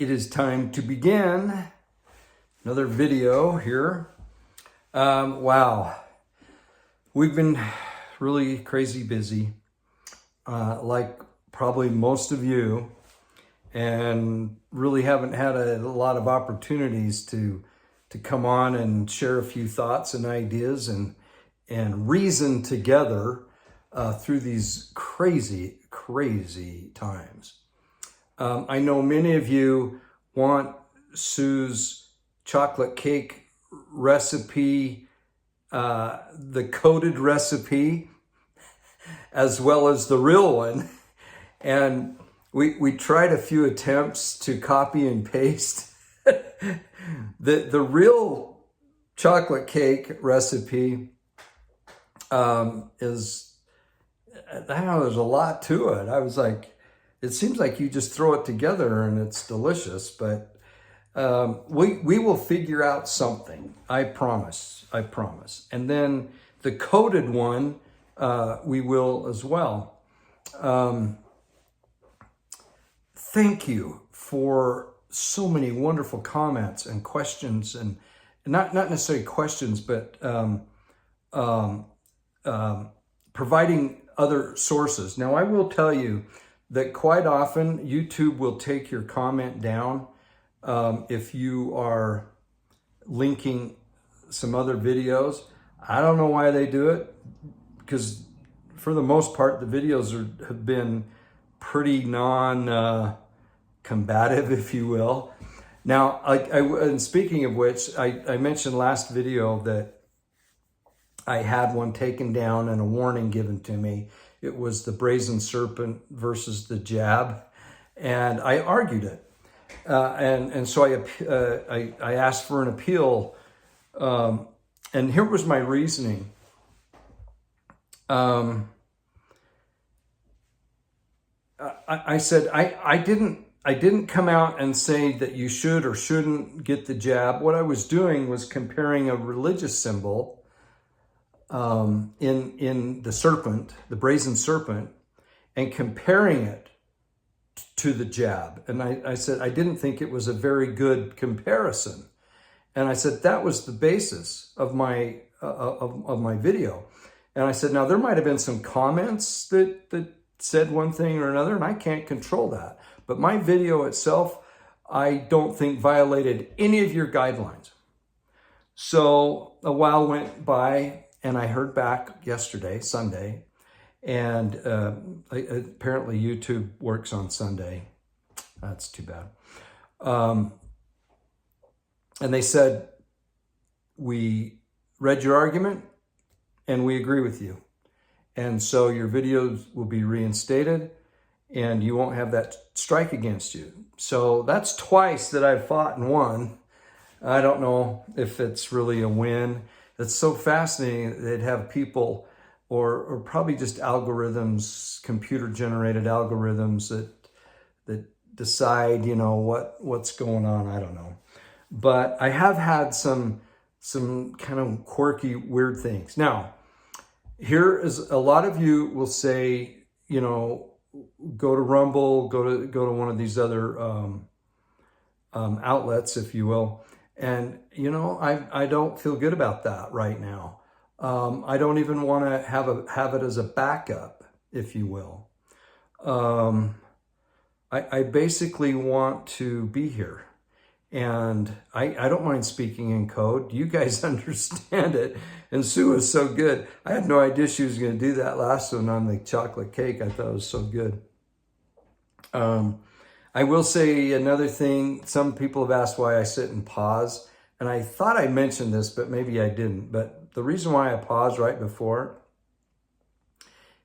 It is time to begin another video here. Wow, we've been really crazy busy, like probably most of you, and really haven't had a lot of opportunities to come on and share a few thoughts and ideas and reason together through these crazy times. I know many of you want Sue's chocolate cake recipe, the coded recipe, as well as the real one. And we tried a few attempts to copy and paste. The real chocolate cake recipe is, I don't know, there's a lot to it. I was like, it seems like you just throw it together and it's delicious, but we will figure out something. I promise. And then the coded one, we will as well. Thank you for so many wonderful comments and questions, and not necessarily questions, but providing other sources. Now, I will tell you that quite often YouTube will take your comment down if you are linking some other videos. I don't know why they do it, because for the most part, the videos have been pretty non-combative, if you will. Now, and speaking of which, I mentioned last video that I had one taken down and a warning given to me. It was the brazen serpent versus the jab, and I argued it. And so I asked for an appeal, and here was my reasoning. I said I didn't come out and say that you should or shouldn't get the jab. What I was doing was comparing a religious symbol in the serpent, the brazen serpent, and comparing it to the jab. And I said I didn't think it was a very good comparison. And I said that was the basis of my my video. And I said, now there might have been some comments that said one thing or another, and I can't control that. But my video itself, I don't think violated any of your guidelines. So a while went by, and I heard back yesterday, Sunday, and apparently YouTube works on Sunday. That's too bad. And they said, we read your argument and we agree with you. And so your videos will be reinstated and you won't have that strike against you. So that's twice that I've fought and won. I don't know if it's really a win. It's so fascinating they'd have people or probably just algorithms, computer-generated algorithms that decide, you know, what's going on. I don't know. But I have had some kind of quirky, weird things. Now, here is a lot of you will say, you know, go to Rumble, go to one of these other outlets, if you will. And, you know, I don't feel good about that right now. I don't even want to have it as a backup, if you will. I basically want to be here. And I don't mind speaking in code. You guys understand it. And Sue is so good. I had no idea she was going to do that last one on the chocolate cake. I thought it was so good. I will say another thing. Some people have asked why I sit and pause. And I thought I mentioned this, but maybe I didn't. But the reason why I pause right before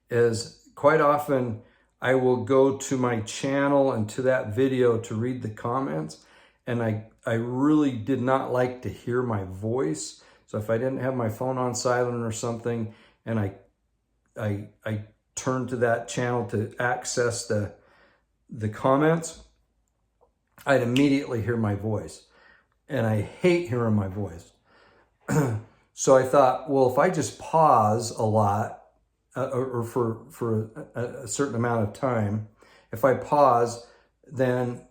is quite often I will go to my channel and to that video to read the comments. And I really did not like to hear my voice. So if I didn't have my phone on silent or something, and I turned to that channel to access the comments, I'd immediately hear my voice. And I hate hearing my voice. So I thought, well, if I just pause a lot, or for a certain amount of time, if I pause, then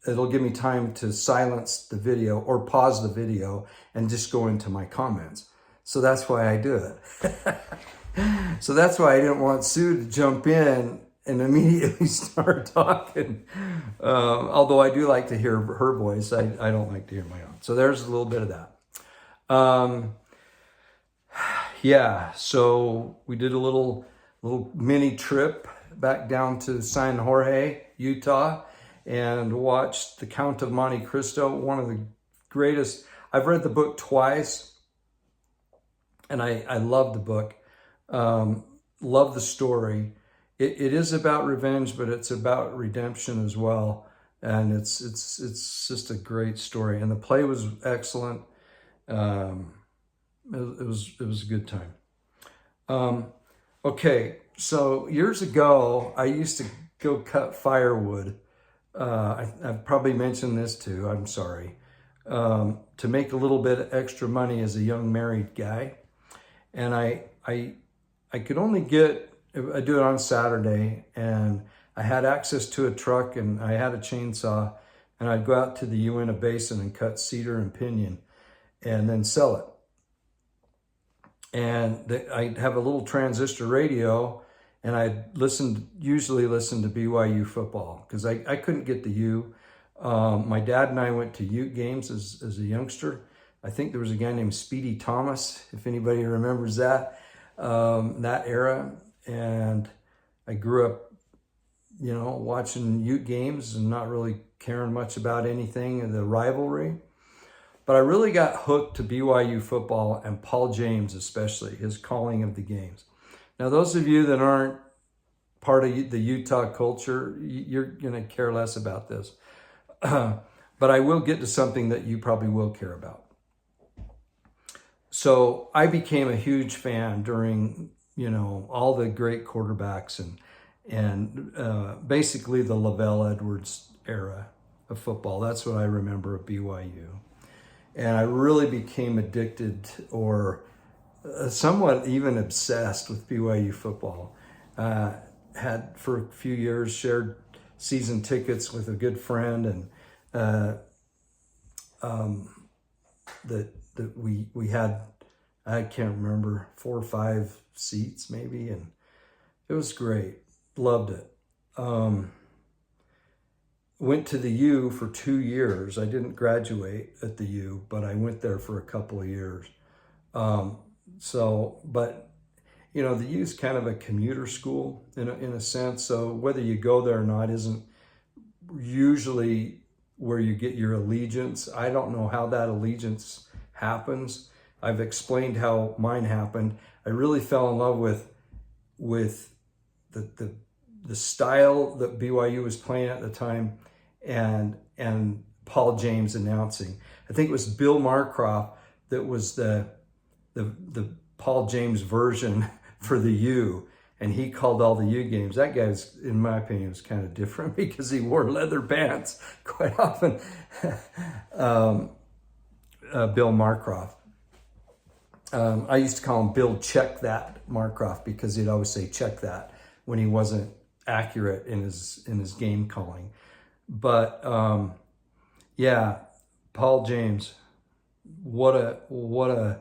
it'll give me time to silence the video or pause the video and just go into my comments. So that's why I do it. So that's why I didn't want Sue to jump in and immediately start talking. Although I do like to hear her voice, I don't like to hear my own. So there's a little bit of that. Yeah, so we did a little mini trip back down to San Jorge, Utah, and watched The Count of Monte Cristo, one of the greatest. I've read the book twice, and I love the book. Love the story. It is about revenge, but it's about redemption as well. And it's just a great story. And the play was excellent. It was a good time. Okay, so years ago, I used to go cut firewood. I've probably mentioned this too, I'm sorry. To make a little bit of extra money as a young married guy. And I could only I do it on Saturday, and I had access to a truck and I had a chainsaw, and I'd go out to the Uinta Basin and cut cedar and pinyon and then sell it. And I'd have a little transistor radio, and I'd usually listen to BYU football because I couldn't get the U. My dad and I went to Ute games as a youngster. I think there was a guy named Speedy Thomas, if anybody remembers that era. And I grew up, watching Ute games and not really caring much about anything in the rivalry. But I really got hooked to BYU football and Paul James, especially his calling of the games. Now, those of you that aren't part of the Utah culture, you're going to care less about this. But I will get to something that you probably will care about. So I became a huge fan during, all the great quarterbacks and basically the Lavelle Edwards era of football. That's what I remember of BYU. And I really became addicted or somewhat even obsessed with BYU football. Had for a few years shared season tickets with a good friend, and that we had, I can't remember, 4 or 5 seats maybe, and it was great. Loved it. Went to the U for 2 years. I didn't graduate at the U, but I went there for a couple of years. But the U is kind of a commuter school in a sense. So whether you go there or not isn't usually where you get your allegiance. I don't know how that allegiance happens. I've explained how mine happened. I really fell in love with the style that BYU was playing at the time, and Paul James announcing. I think it was Bill Marcroft that was the Paul James version for the U, and he called all the U games. That guy's, in my opinion, was kind of different because he wore leather pants quite often. Bill Marcroft. I used to call him Bill Check That Marcroft because he'd always say check that when he wasn't accurate in his game calling. But yeah, Paul James, what a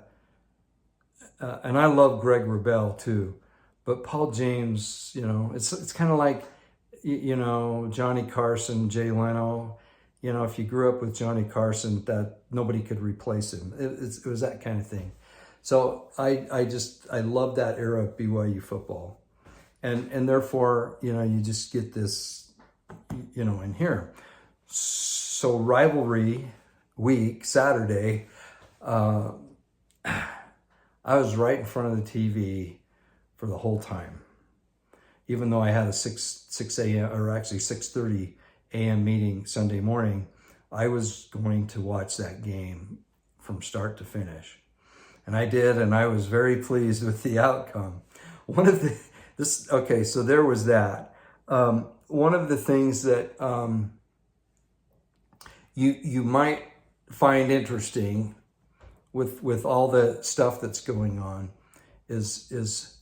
and I love Greg Wrubell too, but Paul James, it's kind of like, Johnny Carson, Jay Leno. If you grew up with Johnny Carson, that nobody could replace him. It was that kind of thing. So I love that era of BYU football, and therefore you just get this in here. So rivalry week Saturday, I was right in front of the TV for the whole time, even though I had a 6 a.m. or actually 6:30 a.m. meeting Sunday morning. I was going to watch that game from start to finish. And I did, and I was very pleased with the outcome. So there was that. One of the things that you might find interesting with all the stuff that's going on is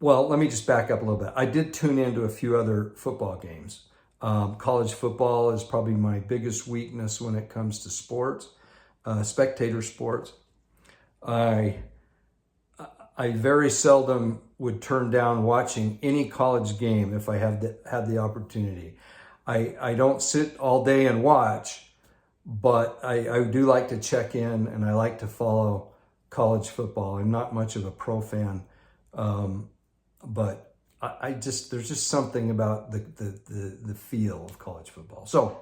Well, let me just back up a little bit. I did tune into a few other football games. College football is probably my biggest weakness when it comes to sports, spectator sports. I very seldom would turn down watching any college game if I had the opportunity. I don't sit all day and watch, but I do like to check in, and I like to follow college football. I'm not much of a pro fan, but there's just something about the feel of college football. So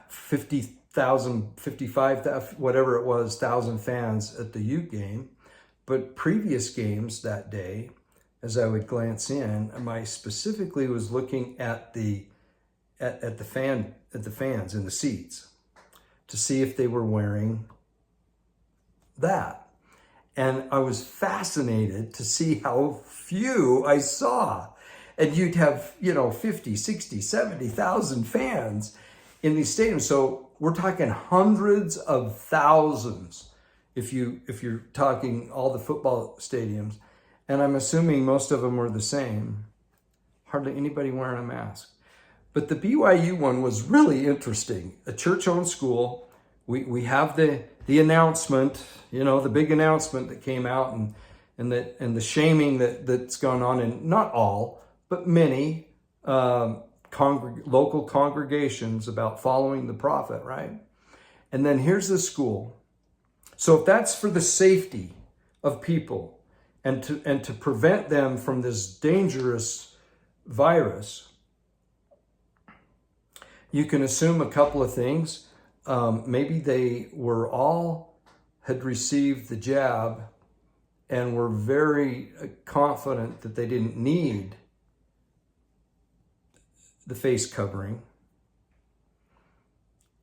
50,000, 55,000, whatever it was, 1,000 fans at the Ute game. But previous games that day, as I would glance in, I specifically was looking at the fans in the seats to see if they were wearing that. And I was fascinated to see how few I saw. And you'd have, 50, 60, 70,000 fans in these stadiums. So we're talking hundreds of thousands if you're talking all the football stadiums. And I'm assuming most of them were the same. Hardly anybody wearing a mask. But the BYU one was really interesting. A church-owned school. We have the announcement, the big announcement that came out, and the shaming that's gone on in not all, but many local congregations about following the prophet, right? And then here's the school. So if that's for the safety of people and to prevent them from this dangerous virus, you can assume a couple of things. Maybe they had received the jab and were very confident that they didn't need the face covering.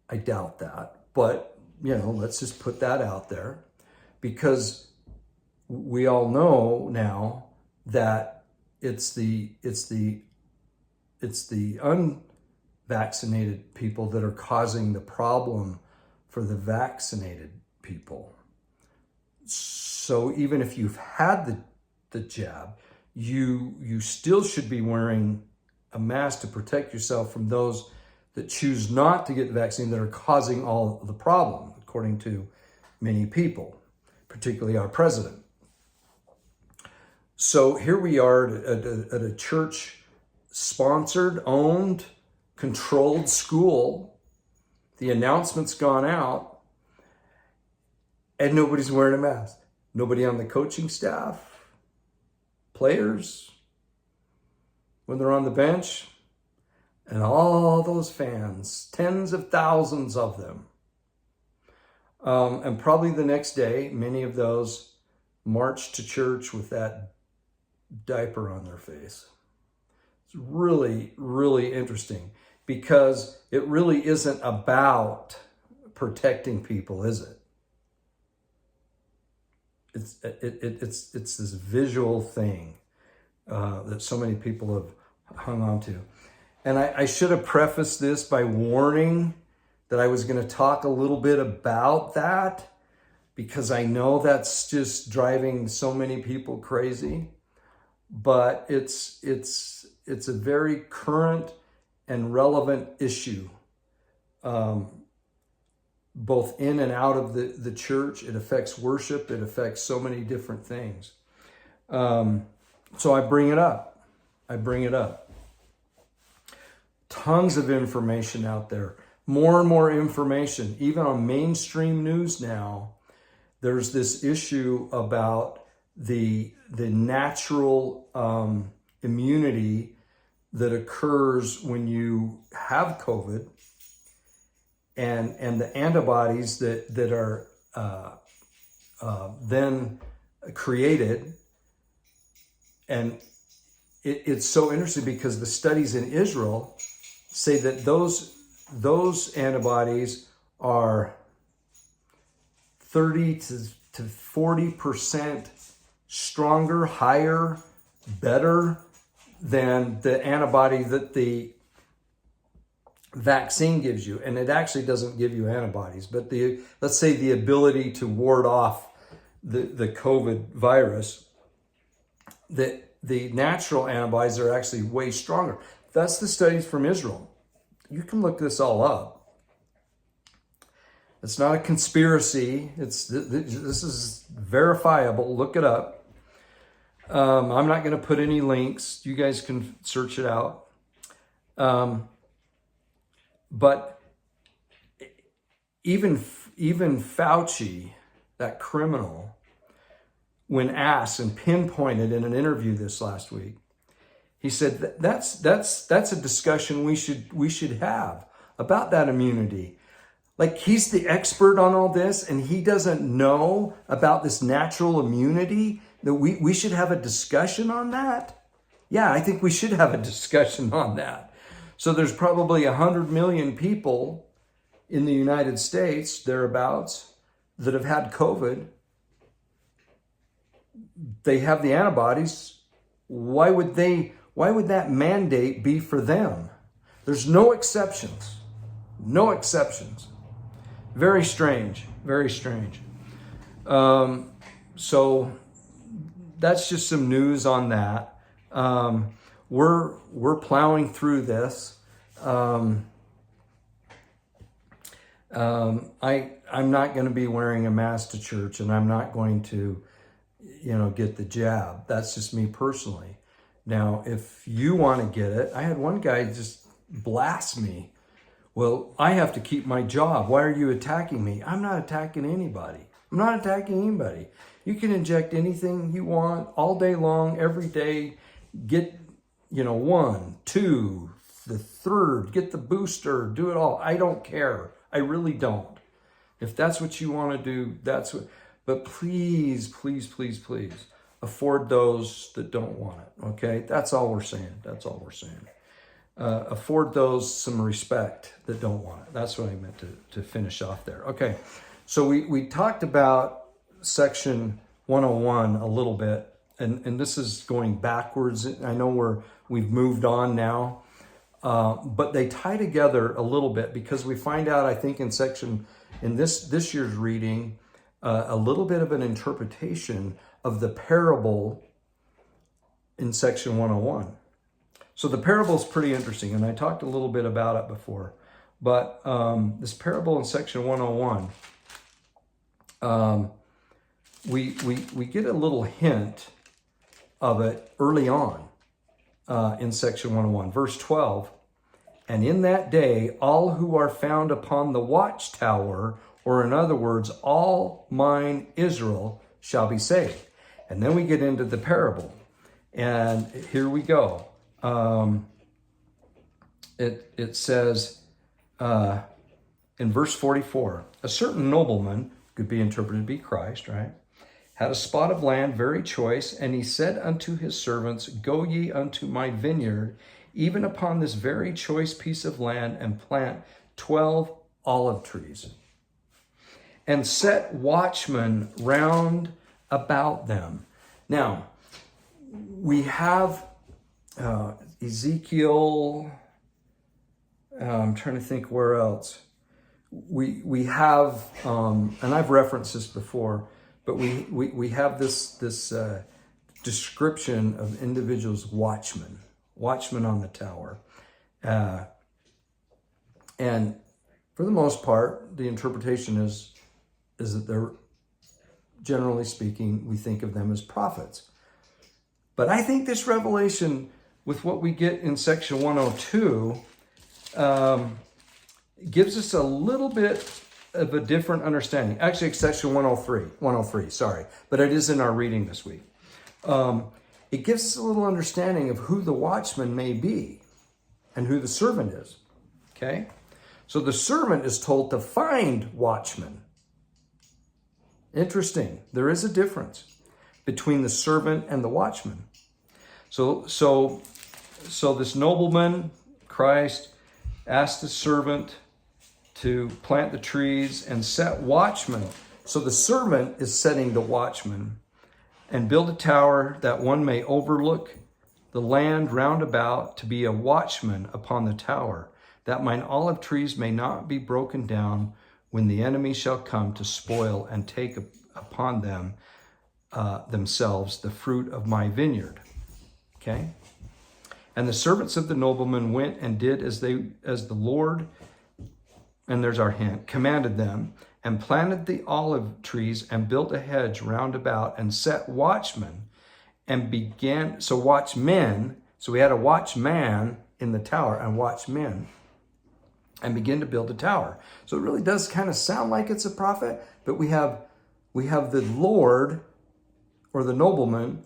I doubt that, but let's just put that out there, because we all know now that it's the unvaccinated people that are causing the problem for the vaccinated people. So even if you've had the jab, you still should be wearing a mask to protect yourself from those that choose not to get vaccinated, that are causing all the problem, according to many people, particularly our president. So here we are at a church-sponsored, owned, controlled school. The announcement's gone out, and nobody's wearing a mask. Nobody on the coaching staff, players, when they're on the bench, and all those fans, tens of thousands of them. And probably the next day, many of those marched to church with that diaper on their face. It's really, really interesting, because it really isn't about protecting people, is it? It's this visual thing that so many people have hung on to. And I should have prefaced this by warning that I was going to talk a little bit about that, because I know that's just driving so many people crazy. But it's a very current and relevant issue, both in and out of the church. It affects worship. It affects so many different things. So I bring it up. Tons of information out there. More and more information. Even on mainstream news now, there's this issue about the natural immunity that occurs when you have COVID, and the antibodies that are then created. And it's so interesting, because the studies in Israel say that those antibodies are 30 to 40% stronger, higher, better than the antibody that the vaccine gives you. And it actually doesn't give you antibodies, but let's say the ability to ward off the COVID virus the natural antibodies are actually way stronger. That's the studies from Israel. You can look this all up. It's not a conspiracy. This is verifiable. Look it up. I'm not going to put any links. You guys can search it out. But even Fauci, that criminal, when asked and pinpointed in an interview this last week, he said that's a discussion we should have about that immunity. Like, he's the expert on all this and he doesn't know about this natural immunity, that we should have a discussion on that. Yeah, I think we should have a discussion on that. So there's probably 100 million people in the United States, thereabouts, that have had COVID. They have the antibodies. Why would that mandate be for them? There's no exceptions. No exceptions. Very strange. Very strange. So that's just some news on that. We're plowing through this. I'm not going to be wearing a mask to church, and I'm not going to, get the jab. That's just me personally. Now, if you want to get it, I had one guy just blast me. Well, I have to keep my job. Why are you attacking me? I'm not attacking anybody. I'm not attacking anybody. You can inject anything you want all day long, every day. Get, 1, 2, the third, get the booster, do it all. I don't care. I really don't. If that's what you want to do, that's what, but please, please, please, please afford those that don't want it. Okay. That's all we're saying. That's all we're saying. Afford those some respect that don't want it. That's what I meant to finish off there. Okay. So we talked about section 101 a little bit, and this is going backwards. I know we've moved on now, but they tie together a little bit, because we find out, I think, in this year's reading, a little bit of an interpretation of the parable in section 101. So the parable is pretty interesting, and I talked a little bit about it before, but this parable in section 101, we get a little hint of it early on in section 101, verse 12. And in that day, all who are found upon the watchtower, or in other words, all mine Israel, shall be saved. And then we get into the parable, and here we go. It says in verse 44, a certain nobleman, could be interpreted to be Christ, right, had a spot of land very choice, and he said unto his servants, go ye unto my vineyard, even upon this very choice piece of land, and plant 12 olive trees, and set watchmen round about them. Now, we have Ezekiel, I'm trying to think where else. We have, and I've referenced this before, but we have this description of individuals, watchmen on the tower. And for the most part, the interpretation is that they're, generally speaking, we think of them as prophets. But I think this revelation, with what we get in section 102, gives us a little bit of a different understanding. Actually, it's section 103, sorry, but it is in our reading this week. It gives us a little understanding of who the watchman may be and who the servant is, okay? So the servant is told to find watchmen. Interesting. There is a difference between the servant and the watchman. So this nobleman, Christ, asked the servant to plant the trees and set watchmen. So the servant is setting the watchman, and build a tower that one may overlook the land round about, to be a watchman upon the tower, that mine olive trees may not be broken down when the enemy shall come to spoil and take upon them themselves the fruit of my vineyard. Okay? And the servants of the nobleman went and did as the Lord, and there's our hint, commanded them, and planted the olive trees and built a hedge round about and set watchmen and began, so watchmen, so we had a watchman in the tower and watchmen, and begin to build a tower. So it really does kind of sound like it's a prophet, but we have the Lord or the nobleman,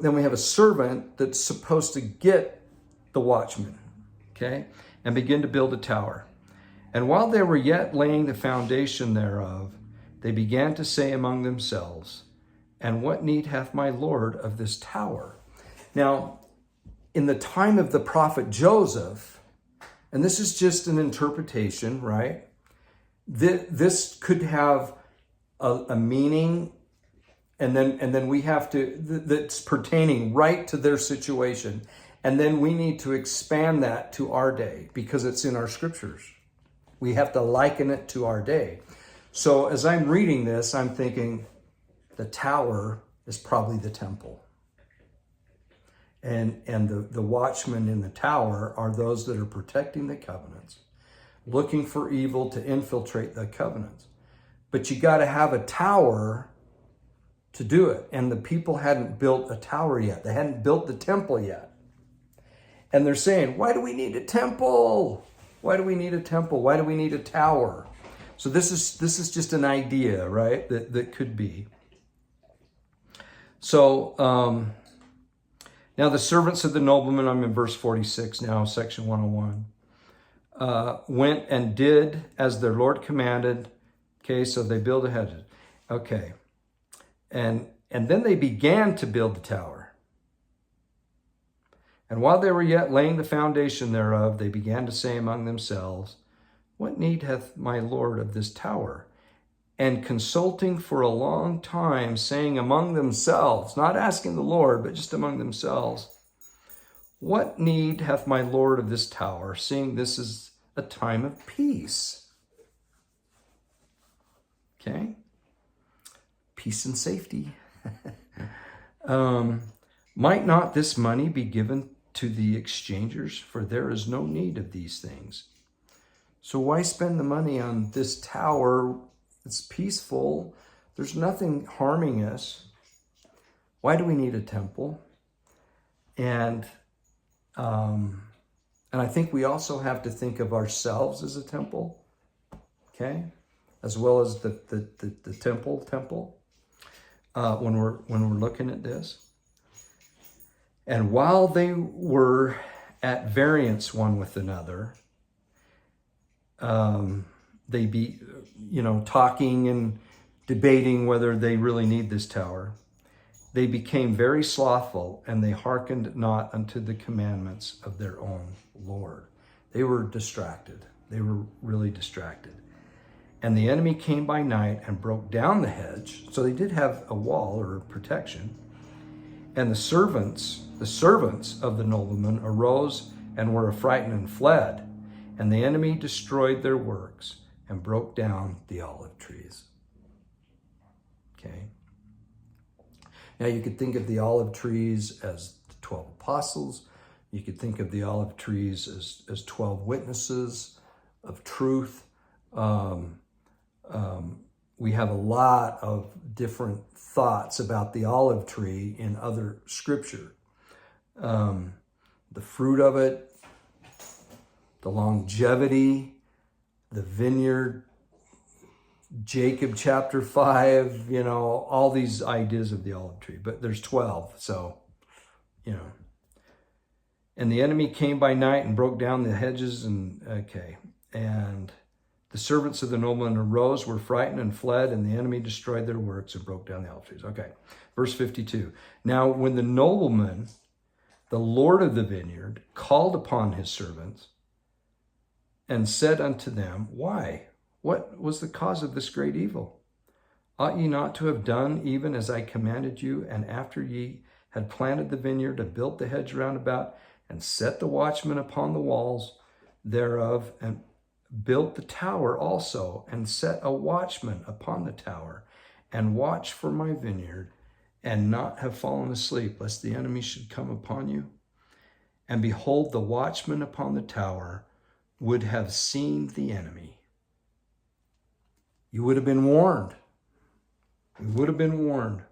then we have a servant that's supposed to get the watchman, okay, and begin to build a tower. And while they were yet laying the foundation thereof, they began to say among themselves, and what need hath my Lord of this tower? Now, in the time of the prophet Joseph, and this is just an interpretation, right? This could have a meaning, and then we have to, that's pertaining right to their situation. And then we need to expand that to our day because it's in our scriptures. We have to liken it to our day. So as I'm reading this, I'm thinking the tower is probably the temple. And the watchmen in the tower are those that are protecting the covenants, looking for evil to infiltrate the covenants. But you got to have a tower to do it. And the people hadn't built a tower yet. They hadn't built the temple yet. And they're saying, why do we need a temple? Why do we need a temple? Why do we need a tower? So this is just an idea, right? That could be. So now the servants of the nobleman, I'm in verse 46 now, section 101, went and did as their Lord commanded. Okay, so they build a hedge. Okay. And then they began to build the tower. And while they were yet laying the foundation thereof, they began to say among themselves, what need hath my Lord of this tower? And consulting for a long time, saying among themselves, not asking the Lord, but just among themselves, what need hath my Lord of this tower, seeing this is a time of peace? Okay? Peace and safety. Might not this money be given to the exchangers? For there is no need of these things. So why spend the money on this tower? It's peaceful. There's nothing harming us. Why do we need a temple? And I think we also have to think of ourselves as a temple, okay, as well as the temple. When we're looking at this. And while they were at variance one with another, they be, talking and debating whether they really need this tower. They became very slothful, and they hearkened not unto the commandments of their own Lord. They were distracted. They were really distracted. And the enemy came by night and broke down the hedge. So they did have a wall or protection. And the servants of the nobleman arose and were affrighted and fled. And the enemy destroyed their works and broke down the olive trees. Okay. Now you could think of the olive trees as the 12 apostles. You could think of the olive trees as 12 witnesses of truth. We have a lot of different thoughts about the olive tree in other scripture. The fruit of it, the longevity, the vineyard, Jacob chapter 5, all these ideas of the olive tree. But there's 12, so, And the enemy came by night and broke down the hedges and the servants of the nobleman arose, were frightened and fled, and the enemy destroyed their works and broke down the olive trees. Okay, verse 52. Now when the nobleman, the Lord of the vineyard, called upon his servants and said unto them, why? What was the cause of this great evil? Ought ye not to have done even as I commanded you, and after ye had planted the vineyard and built the hedge round about, and set the watchmen upon the walls thereof, and built the tower also, and set a watchman upon the tower, and watch for my vineyard, and not have fallen asleep, lest the enemy should come upon you. And behold, the watchman upon the tower would have seen the enemy. You would have been warned. You would have been warned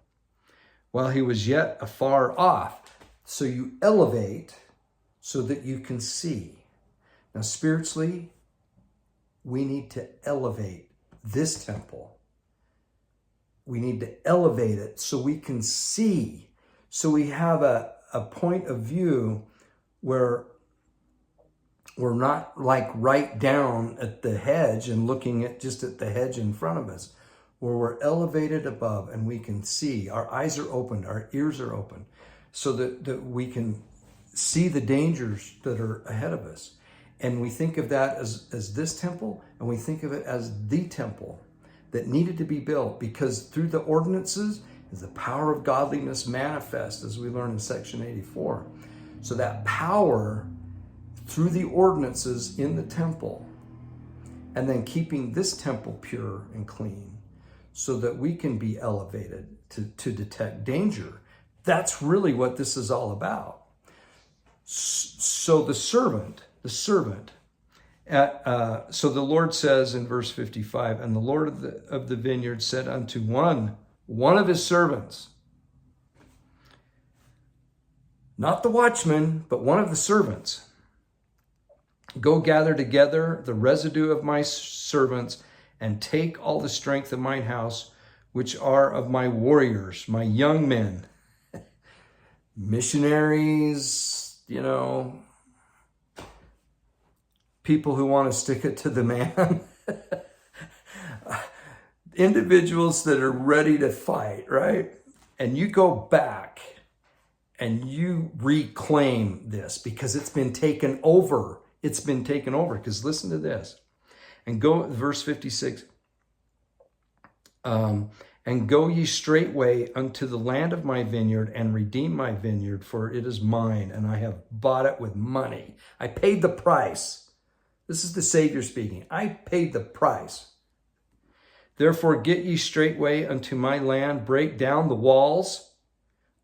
while he was yet afar off. So you elevate so that you can see. Now, spiritually, we need to elevate this temple. We need to elevate it so we can see, so we have a point of view where we're not like right down at the hedge and looking at just at the hedge in front of us, where we're elevated above and we can see. Our eyes are opened, our ears are open, so that we can see the dangers that are ahead of us. And we think of that as this temple, and we think of it as the temple that needed to be built, because through the ordinances is the power of godliness manifest, as we learn in section 84. So that power through the ordinances in the temple, and then keeping this temple pure and clean so that we can be elevated to detect danger. That's really what this is all about. So the servant, so the Lord says in verse 55, and the Lord of the vineyard said unto one of his servants, not the watchman, but one of the servants, go gather together the residue of my servants and take all the strength of mine house, which are of my warriors, my young men, missionaries, people who want to stick it to the man, individuals that are ready to fight, right? And you go back and you reclaim this because it's been taken over. It's been taken over. Because listen to this. And go, verse 56. And go ye straightway unto the land of my vineyard and redeem my vineyard, for it is mine, and I have bought it with money. I paid the price. This is the Savior speaking. I paid the price. Therefore get ye straightway unto my land, break down the walls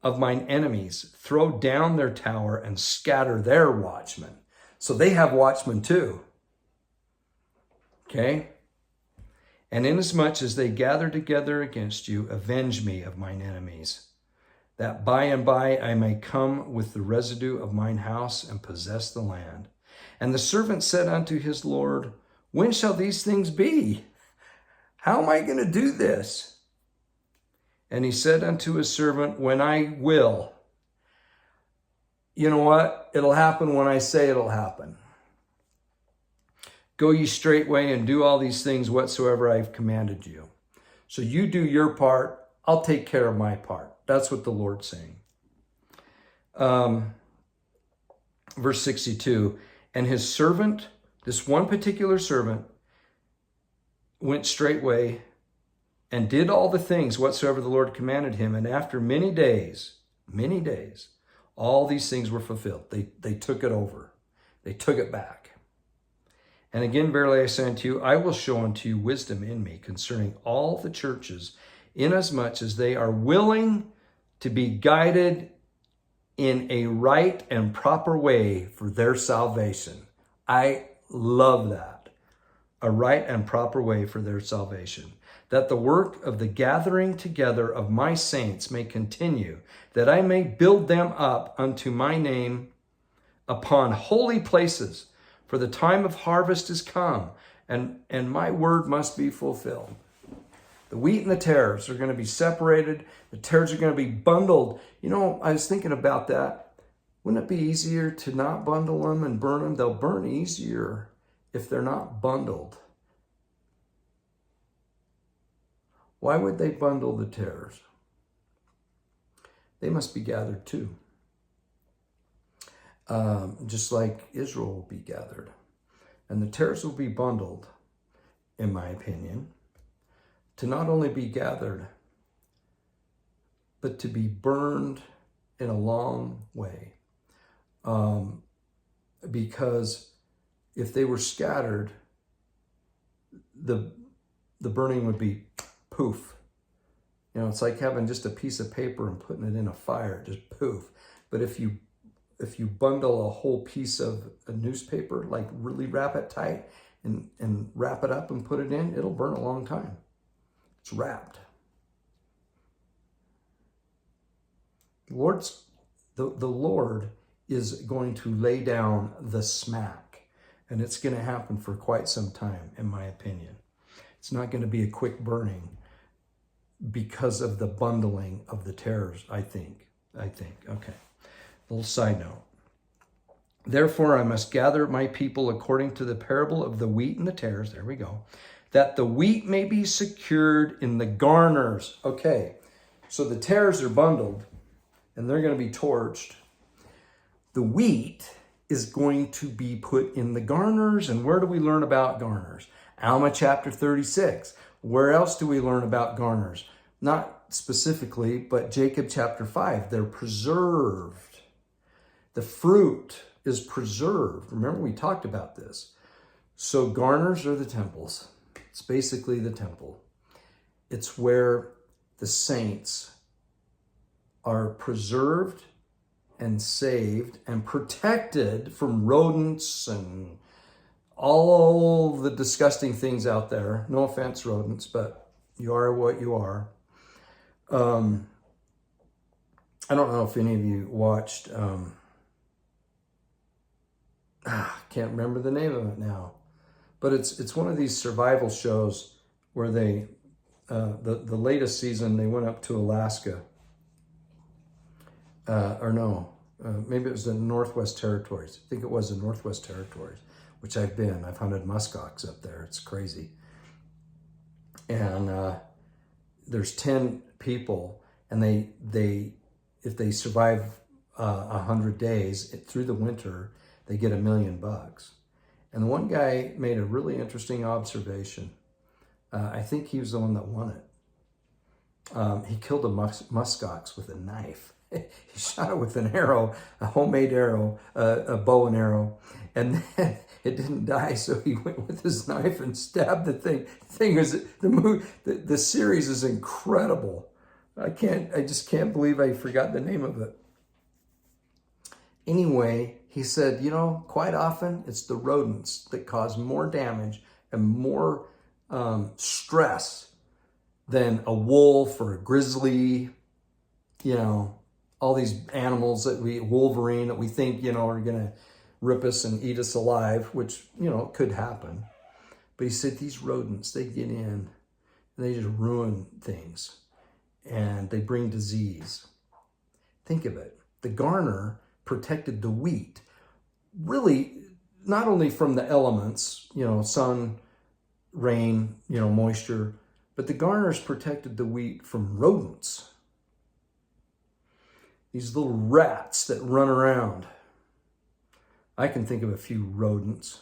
of mine enemies, throw down their tower and scatter their watchmen. So they have watchmen too. Okay? And inasmuch as they gather together against you, avenge me of mine enemies, that by and by I may come with the residue of mine house and possess the land. And the servant said unto his Lord, when shall these things be? How am I going to do this? And he said unto his servant, when I will. You know what? It'll happen when I say it'll happen. Go ye straightway and do all these things whatsoever I have commanded you. So you do your part, I'll take care of my part. That's what the Lord's saying. Verse 62, and his servant, this one particular servant, went straightway and did all the things whatsoever the Lord commanded him. And after many days, all these things were fulfilled. They took it over. They took it back. And again, verily I say unto you, I will show unto you wisdom in me concerning all the churches, inasmuch as they are willing to be guided in a right and proper way for their salvation. I love that. A right and proper way for their salvation. That the work of the gathering together of my saints may continue, that I may build them up unto my name upon holy places. For the time of harvest is come, and my word must be fulfilled. The wheat and the tares are going to be separated. The tares are going to be bundled. I was thinking about that. Wouldn't it be easier to not bundle them and burn them? They'll burn easier if they're not bundled. Why would they bundle the tares? They must be gathered too. Just like Israel will be gathered. And the tares will be bundled, in my opinion, to not only be gathered, but to be burned in a long way. Because if they were scattered, the burning would be poof. You know, it's like having just a piece of paper and putting it in a fire, just poof. But if you bundle a whole piece of a newspaper, like really wrap it tight and wrap it up and put it in, it'll burn a long time. It's wrapped. The Lord is going to lay down the smack, and it's going to happen for quite some time, in my opinion. It's not going to be a quick burning because of the bundling of the tares, I think. Okay. Little side note. Therefore, I must gather my people according to the parable of the wheat and the tares. There we go. That the wheat may be secured in the garners. Okay. So the tares are bundled and they're going to be torched. The wheat is going to be put in the garners. And where do we learn about garners? Alma chapter 36. Where else do we learn about garners? Not specifically, but Jacob chapter 5. They're preserved. The fruit is preserved. Remember, we talked about this. So garners are the temples. It's basically the temple. It's where the saints are preserved and saved and protected from rodents and all the disgusting things out there. No offense, rodents, but you are what you are. I don't know if any of you watched, can't remember the name of it now, but it's one of these survival shows where they, the latest season, they went up to Alaska, maybe it was the Northwest Territories. I think it was the Northwest Territories, which I've been. I've hunted muskox up there. It's crazy. And there's 10 people, and they if they survive 100 days through the winter, they get $1 million. And the one guy made a really interesting observation. I think he was the one that won it. He killed a muskox with a knife. He shot it with an arrow, a homemade arrow, a bow and arrow, and then it didn't die. So he went with his knife and stabbed the thing. The thing is, the series is incredible. I just can't believe I forgot the name of it. Anyway, he said, quite often it's the rodents that cause more damage and more stress than a wolf or a grizzly, all these animals Wolverine that we think, are going to rip us and eat us alive, which, could happen. But he said these rodents, they get in and they just ruin things and they bring disease. Think of it. The garner protected the wheat, really not only from the elements, sun, rain, moisture, but the garners protected the wheat from rodents. These little rats that run around. I can think of a few rodents.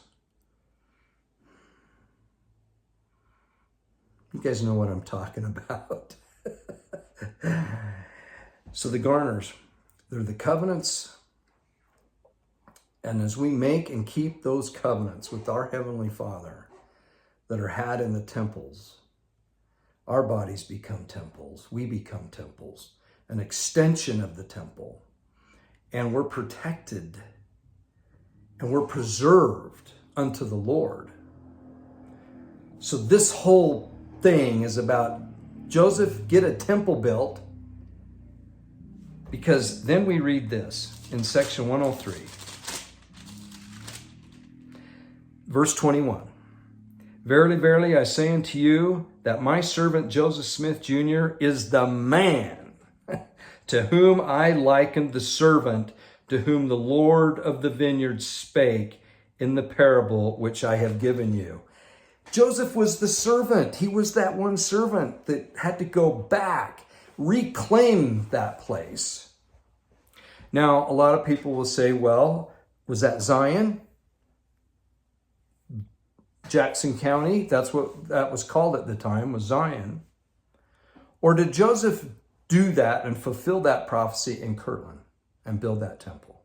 You guys know what I'm talking about. So the garners, they're the covenants. And as we make and keep those covenants with our Heavenly Father that are had in the temples, our bodies become temples. We become temples, an extension of the temple. And we're protected and we're preserved unto the Lord. So this whole thing is about Joseph, get a temple built, because then we read this in section 103. Verse 21, verily, verily, I say unto you that my servant Joseph Smith Jr. is the man to whom I likened the servant to whom the Lord of the vineyard spake in the parable which I have given you. Joseph was the servant. He was that one servant that had to go back, reclaim that place. Now, a lot of people will say, well, was that Zion? Jackson County, that's what that was called at the time, was Zion. Or did Joseph do that and fulfill that prophecy in Kirtland and build that temple?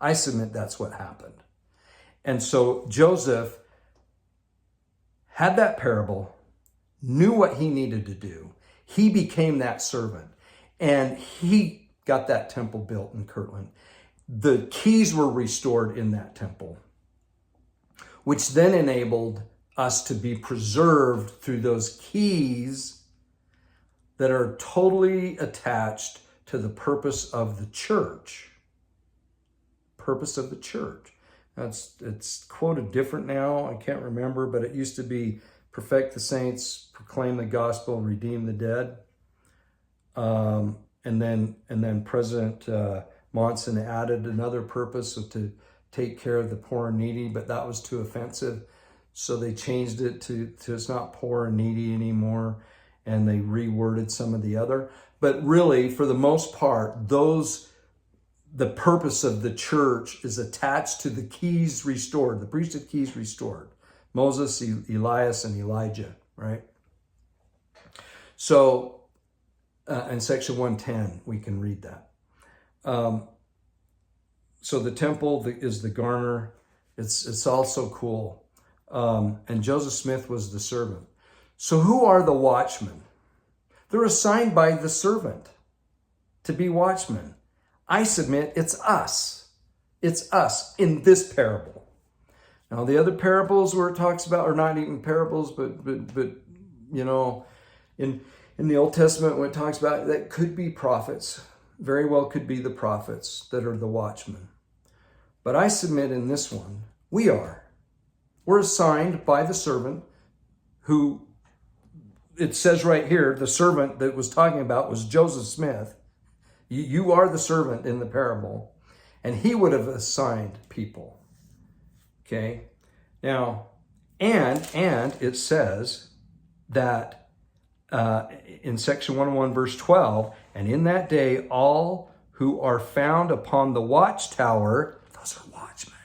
I submit that's what happened. And so Joseph had that parable, knew what he needed to do. He became that servant, and he got that temple built in Kirtland. The keys were restored in that temple, which then enabled us to be preserved through those keys that are totally attached to the purpose of the church. Purpose of the church. It's quoted different now. I can't remember, but it used to be perfect the saints, proclaim the gospel, redeem the dead. And then President Monson added another purpose to take care of the poor and needy, but that was too offensive. So they changed it to it's not poor and needy anymore, and they reworded some of the other. But really, for the most part, the purpose of the church is attached to the keys restored, the priesthood keys restored. Moses, Elias, and Elijah, right? So in section 110, we can read that. So the temple is the garner. It's also cool. And Joseph Smith was the servant. So who are the watchmen? They're assigned by the servant to be watchmen. I submit it's us. It's us in this parable. Now the other parables where it talks about are not even parables, but you know, in the Old Testament when it talks about that could be prophets, very well could be the prophets that are the watchmen. But I submit in this one, we're assigned by the servant who, it says right here, the servant that was talking about was Joseph Smith. You are the servant in the parable, and he would have assigned people. Okay? Now, and it says that in section 101, verse 12, and in that day, all who are found upon the watchtower, those are watchmen.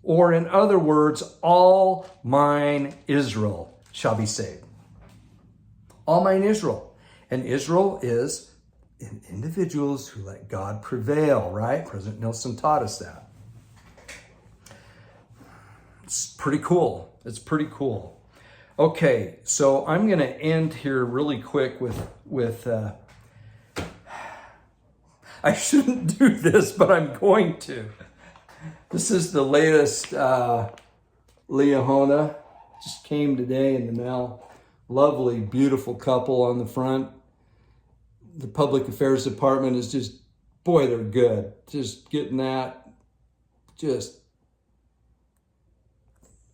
Or in other words, all mine Israel shall be saved. All mine Israel. And Israel is individuals who let God prevail, right? President Nelson taught us that. It's pretty cool. It's pretty cool. Okay, so I'm going to end here really quick with I shouldn't do this, but I'm going to. This is the latest Leahona. Just came today in the mail. Lovely, beautiful couple on the front. The public affairs department is just, boy, they're good. Just getting that, just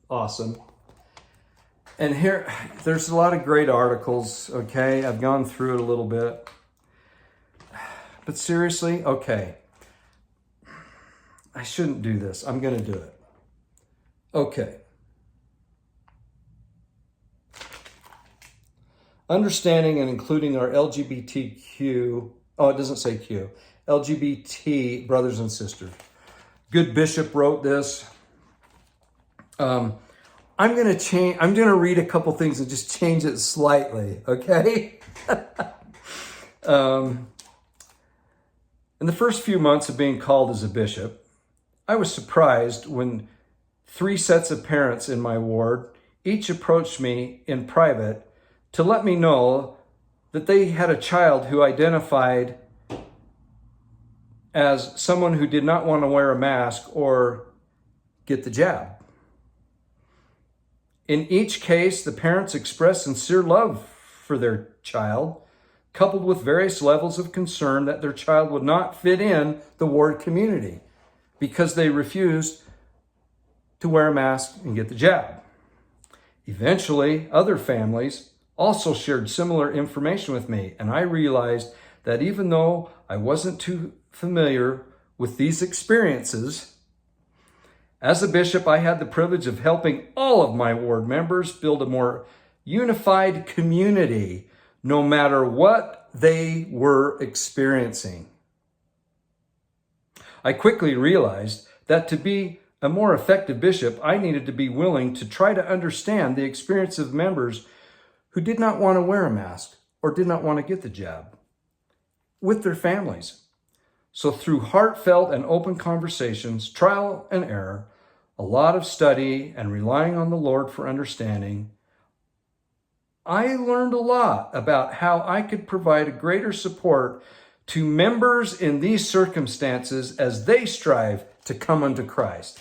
awesome. And here, there's a lot of great articles, okay? I've gone through it a little bit. But seriously, okay. I shouldn't do this. I'm going to do it. Okay. Understanding and including our LGBTQ, oh, it doesn't say Q, LGBT brothers and sisters. Good Bishop wrote this. I'm going to read a couple things and just change it slightly, okay? In the first few months of being called as a bishop, I was surprised when 3 sets of parents in my ward each approached me in private to let me know that they had a child who identified as someone who did not want to wear a mask or get the jab. In each case, the parents expressed sincere love for their child, coupled with various levels of concern that their child would not fit in the ward community because they refused to wear a mask and get the jab. Eventually, other families also shared similar information with me, and I realized that even though I wasn't too familiar with these experiences, as a bishop, I had the privilege of helping all of my ward members build a more unified community, no matter what they were experiencing. I quickly realized that to be a more effective bishop, I needed to be willing to try to understand the experience of members who did not want to wear a mask or did not want to get the jab with their families. So through heartfelt and open conversations, trial and error, a lot of study and relying on the Lord for understanding, I learned a lot about how I could provide a greater support to members in these circumstances as they strive to come unto Christ.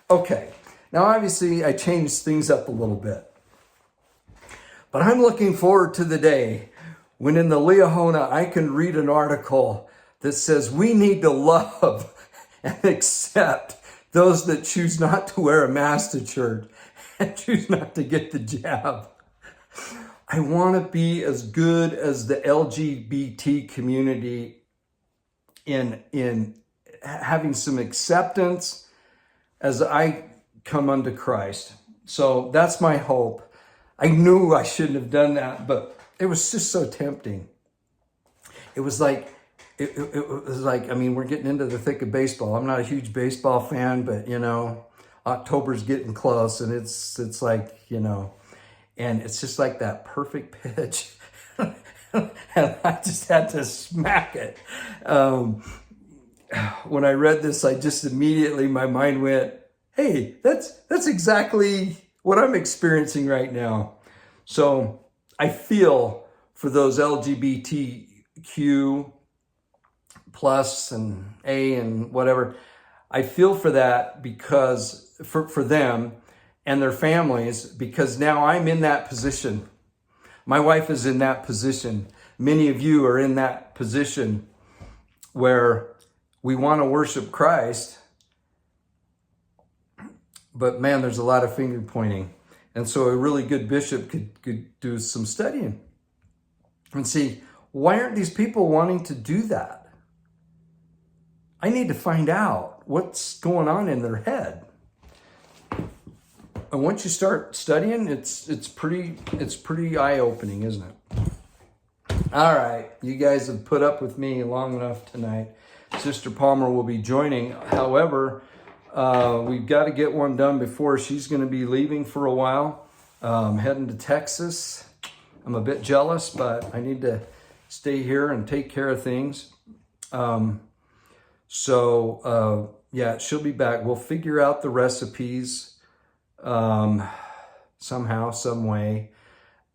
Okay, now obviously I changed things up a little bit, but I'm looking forward to the day when in the Liahona I can read an article that says we need to love and accept those that choose not to wear a mask to church and choose not to get the jab. I want to be as good as the LGBT community in having some acceptance as I come unto Christ. So that's my hope. I knew I shouldn't have done that, but it was just so tempting. It was like, I mean, we're getting into the thick of baseball. I'm not a huge baseball fan, but October's getting close, and it's like, and it's just like that perfect pitch. And I just had to smack it. When I read this, I just immediately, my mind went, hey, that's exactly what I'm experiencing right now. So I feel for those LGBTQ plus and A and whatever. I feel for that because for them and their families, because now I'm in that position. My wife is in that position. Many of you are in that position where we want to worship Christ, but man, there's a lot of finger pointing. And so a really good bishop could do some studying and see, why aren't these people wanting to do that? I need to find out what's going on in their head. And once you start studying, it's pretty eye-opening, isn't it? All right, you guys have put up with me long enough tonight. Sister Palmer will be joining. However, we've got to get one done before she's going to be leaving for a while, heading to Texas. I'm a bit jealous, but I need to stay here and take care of things. Yeah, she'll be back. We'll figure out the recipes somehow, some way.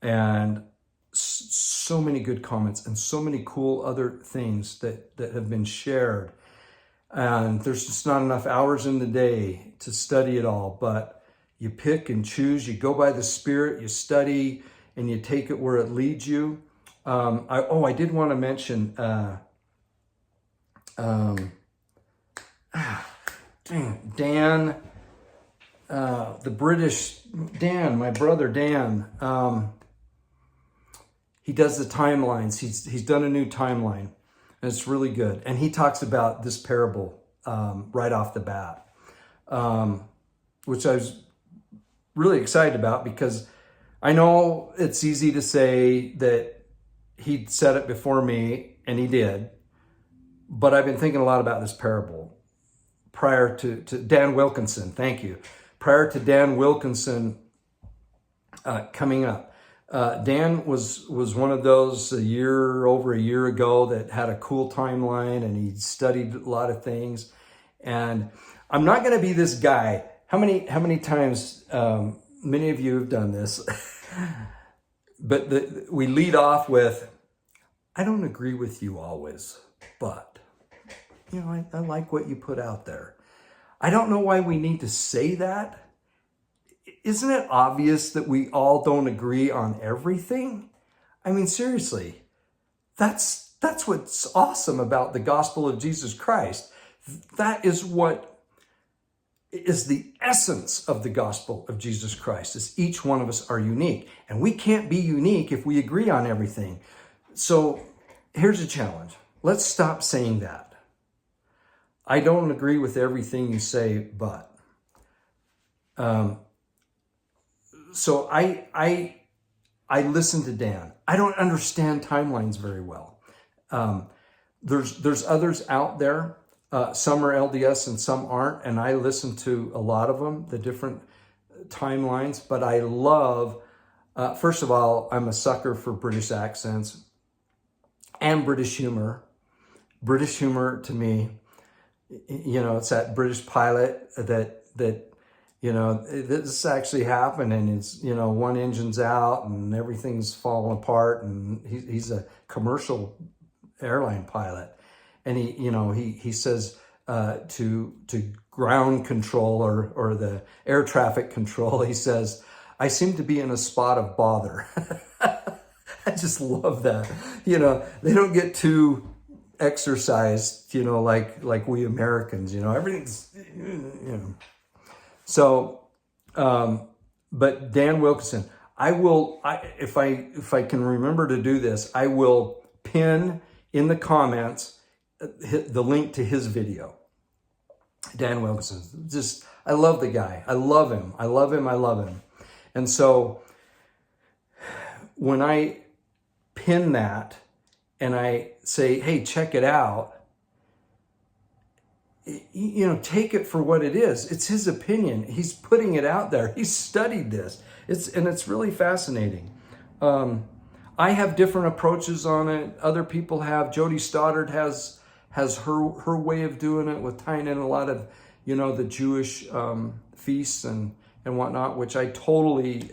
And so many good comments and so many cool other things that have been shared. And there's just not enough hours in the day to study it all, but you pick and choose, you go by the Spirit, you study, and you take it where it leads you. I did want to mention, Dan, the British, Dan, my brother Dan, he does the timelines. He's done a new timeline, and it's really good. And he talks about this parable right off the bat, which I was really excited about, because I know it's easy to say that he said it before me, and he did. But I've been thinking a lot about this parable prior to Dan Wilkinson. Thank you. Prior to Dan Wilkinson coming up. Dan was one of those over a year ago that had a cool timeline, and he studied a lot of things. And I'm not going to be this guy. How many times, many of you have done this, but we lead off with, I don't agree with you always, but I like what you put out there. I don't know why we need to say that. Isn't it obvious that we all don't agree on everything? I mean, seriously, that's what's awesome about the gospel of Jesus Christ. That is what is the essence of the gospel of Jesus Christ, is each one of us are unique. And we can't be unique if we agree on everything. So here's a challenge. Let's stop saying that. I don't agree with everything you say, but... So I listen to Dan. I don't understand timelines very well. There's others out there. Some are LDS and some aren't. And I listen to a lot of them, the different timelines. But I love, first of all, I'm a sucker for British accents and British humor. British humor to me, it's that British pilot that you know, this is actually happening. It's, you know, one engine's out and everything's falling apart, and he's a commercial airline pilot. And he, you know, he says to ground control or the air traffic control, he says, "I seem to be in a spot of bother." I just love that. You know, they don't get too exercised, you know, like we Americans, you know, everything's, you know. So, but Dan Wilkinson, if I can remember to do this, I will pin in the comments the link to his video. Dan Wilkinson, just, I love the guy. I love him. I love him. I love him. And so when I pin that and I say, hey, check it out, you know, take it for what it is. It's his opinion. He's putting it out there. He's studied this. It's really fascinating. I have different approaches on it. Other people have. Jody Stoddard has her way of doing it, with tying in a lot of, you know, the Jewish feasts and whatnot, which I totally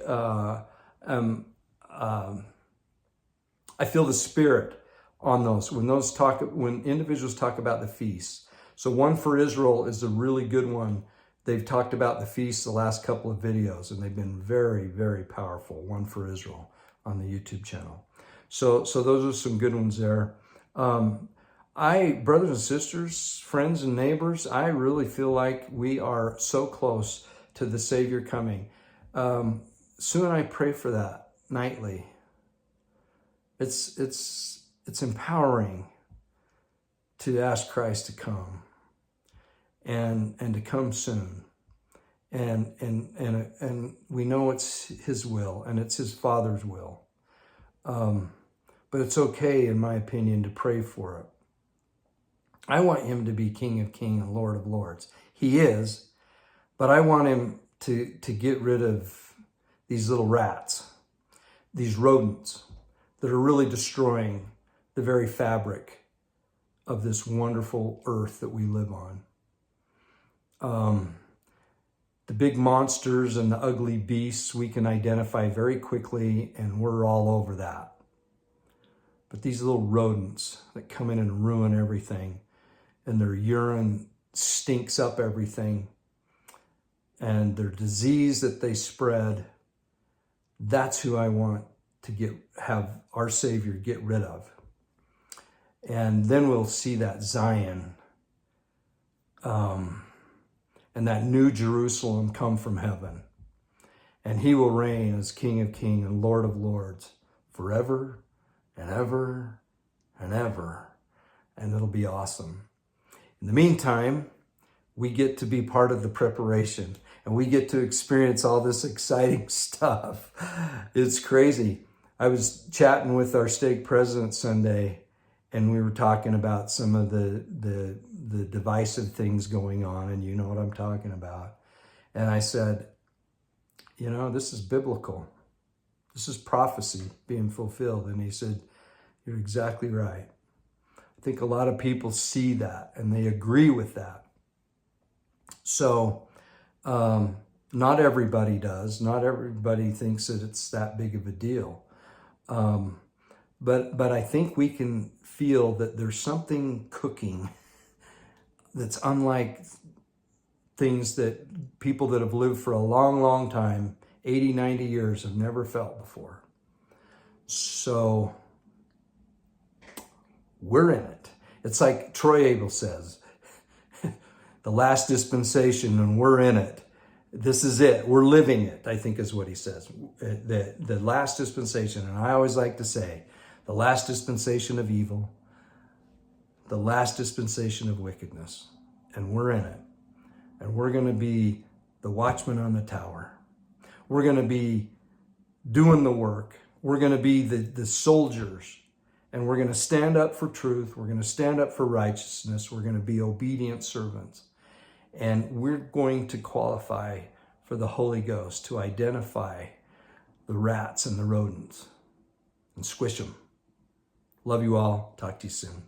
I feel the spirit on those when individuals talk about the feasts. So One for Israel is a really good one. They've talked about the feasts the last couple of videos, and they've been very, very powerful. One for Israel on the YouTube channel. So those are some good ones there. Brothers and sisters, friends and neighbors, I really feel like we are so close to the Savior coming. Sue and I pray for that nightly. It's empowering to ask Christ to come and to come soon. And we know it's his will, and it's his Father's will. But it's okay, in my opinion, to pray for it. I want him to be King of Kings and Lord of Lords. He is, but I want him to get rid of these little rats, these rodents that are really destroying the very fabric of this wonderful earth that we live on. The big monsters and the ugly beasts we can identify very quickly, and we're all over that. But these little rodents that come in and ruin everything, and their urine stinks up everything, and their disease that they spread, that's who I want to have our Savior get rid of. And then we'll see that Zion and that new Jerusalem come from heaven. And he will reign as King of Kings and Lord of Lords forever and ever and ever. And it'll be awesome. In the meantime, we get to be part of the preparation, and we get to experience all this exciting stuff. It's crazy. I was chatting with our stake president Sunday, and we were talking about some of the divisive things going on, and you know what I'm talking about. And I said, you know, this is biblical. This is prophecy being fulfilled. And he said, you're exactly right. I think a lot of people see that, and they agree with that. So not everybody does. Not everybody thinks that it's that big of a deal. But I think we can feel that there's something cooking that's unlike things that people that have lived for a long, long time, 80, 90 years, have never felt before. So we're in it. It's like Troy Abel says, the last dispensation, and we're in it. This is it. We're living it, I think is what he says. The last dispensation. And I always like to say, the last dispensation of evil, the last dispensation of wickedness. And we're in it. And we're going to be the watchman on the tower. We're going to be doing the work. We're going to be the soldiers. And we're going to stand up for truth. We're going to stand up for righteousness. We're going to be obedient servants. And we're going to qualify for the Holy Ghost to identify the rats and the rodents and squish them. Love you all. Talk to you soon.